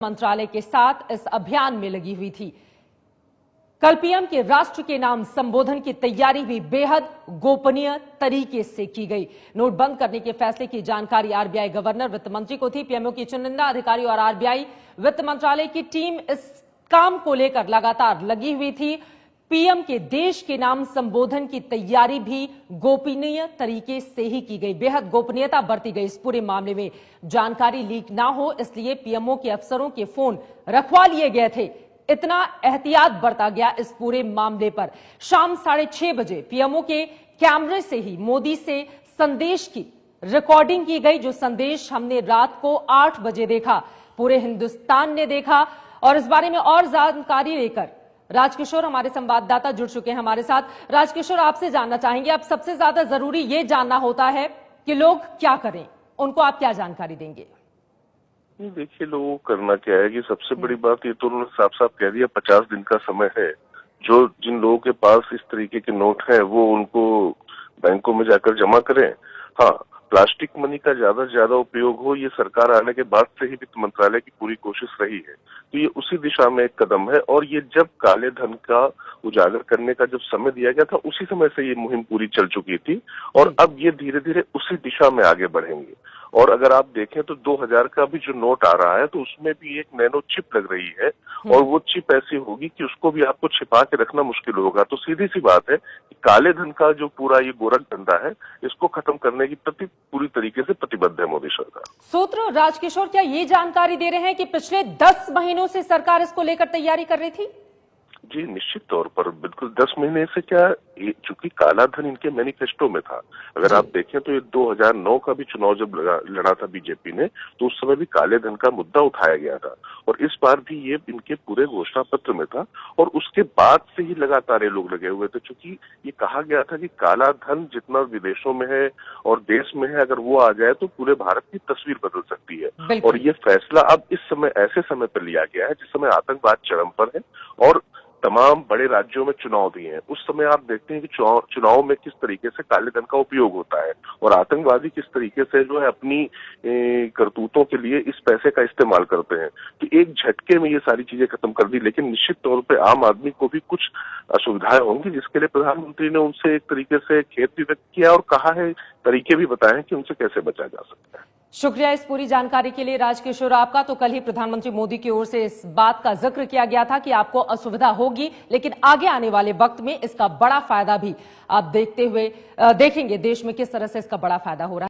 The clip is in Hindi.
मंत्रालय के साथ इस अभियान में लगी हुई थी। कल पीएम के राष्ट्र के नाम संबोधन की तैयारी भी बेहद गोपनीय तरीके से की गई। नोट बंद करने के फैसले की जानकारी आरबीआई गवर्नर वित्त मंत्री को थी। पीएमओ की चुनिंदा अधिकारी और आरबीआई वित्त मंत्रालय की टीम इस काम को लेकर लगातार लगी हुई थी। पीएम के देश के नाम संबोधन की तैयारी भी गोपनीय तरीके से ही की गई। बेहद गोपनीयता बरती गई। इस पूरे मामले में जानकारी लीक ना हो इसलिए पीएमओ के अफसरों के फोन रखवा लिए गए थे। इतना एहतियात बरता गया इस पूरे मामले पर। शाम 6:30 बजे पीएमओ के कैमरे से ही मोदी से संदेश की रिकॉर्डिंग की गई। जो संदेश हमने रात को 8 बजे देखा, पूरे हिंदुस्तान ने देखा। और इस बारे में और जानकारी लेकर राजकिशोर हमारे संवाददाता जुड़ चुके हैं हमारे साथ। राजकिशोर, आपसे जानना चाहेंगे, अब सबसे ज्यादा जरूरी ये जानना होता है कि लोग क्या करें, उनको आप क्या जानकारी देंगे? देखिए, लोगों को करना क्या है कि सबसे बड़ी बात ये तो उन्होंने साफ साफ कह दिया 50 दिन का समय है। जो जिन लोगों के पास इस तरीके के नोट हैं वो उनको बैंकों में जाकर जमा करें। हाँ, प्लास्टिक मनी का ज्यादा से ज्यादा उपयोग हो, ये सरकार आने के बाद से ही वित्त मंत्रालय की पूरी कोशिश रही है। तो ये उसी दिशा में एक कदम है। और ये जब काले धन का उजागर करने का जब समय दिया गया था उसी समय से ये मुहिम पूरी चल चुकी थी और अब ये धीरे धीरे उसी दिशा में आगे बढ़ेंगे। और अगर आप देखें तो 2000 का भी जो नोट आ रहा है तो उसमें भी एक नैनो चिप लग रही है और वो चिप ऐसी होगी कि उसको भी आपको छिपा के रखना मुश्किल होगा। तो सीधी सी बात है कि काले धन का जो पूरा ये गोरख धंधा है इसको खत्म करने की प्रति पूरी तरीके से प्रतिबद्ध है मोदी सरकार। सूत्र राजकिशोर क्या ये जानकारी दे रहे हैं कि पिछले 10 महीनों से सरकार इसको लेकर तैयारी कर रही थी? जी, निश्चित तौर पर बिल्कुल 10 महीने से क्या, चूंकि काला धन इनके मैनिफेस्टो में था। अगर आप देखें तो ये 2009 का भी चुनाव जब लड़ा था बीजेपी ने तो उस समय भी काले धन का मुद्दा उठाया गया था और इस बार भी ये इनके पूरे घोषणा पत्र में था और उसके बाद से ही लगातार ये लोग लगे हुए थे। चूंकि ये कहा गया था कि काला धन जितना विदेशों में है और देश में है, अगर वो आ जाए तो पूरे भारत की तस्वीर बदल सकती है। और ये फैसला अब इस समय ऐसे समय पर लिया गया है जिस समय आतंकवाद चरम पर है और तमाम बड़े राज्यों में चुनाव भी हैं। उस समय आप देखते हैं कि चुनाव में किस तरीके से काले धन का उपयोग होता है और आतंकवादी किस तरीके से जो है अपनी करतूतों के लिए इस पैसे का इस्तेमाल करते हैं। तो एक झटके में ये सारी चीजें खत्म कर दी, लेकिन निश्चित तौर पे आम आदमी को भी कुछ असुविधाएं होंगी जिसके लिए प्रधानमंत्री ने उनसे एक तरीके से खेद भी व्यक्त किया और कहा है, तरीके भी बताए हैं कि उनसे कैसे बचा जा सकता है। शुक्रिया इस पूरी जानकारी के लिए राजकिशोर आपका। तो कल ही प्रधानमंत्री मोदी की ओर से इस बात का जिक्र किया गया था कि आपको असुविधा होगी, लेकिन आगे आने वाले वक्त में इसका बड़ा फायदा भी आप देखते हुए देखेंगे देश में किस तरह से इसका बड़ा फायदा हो रहा है।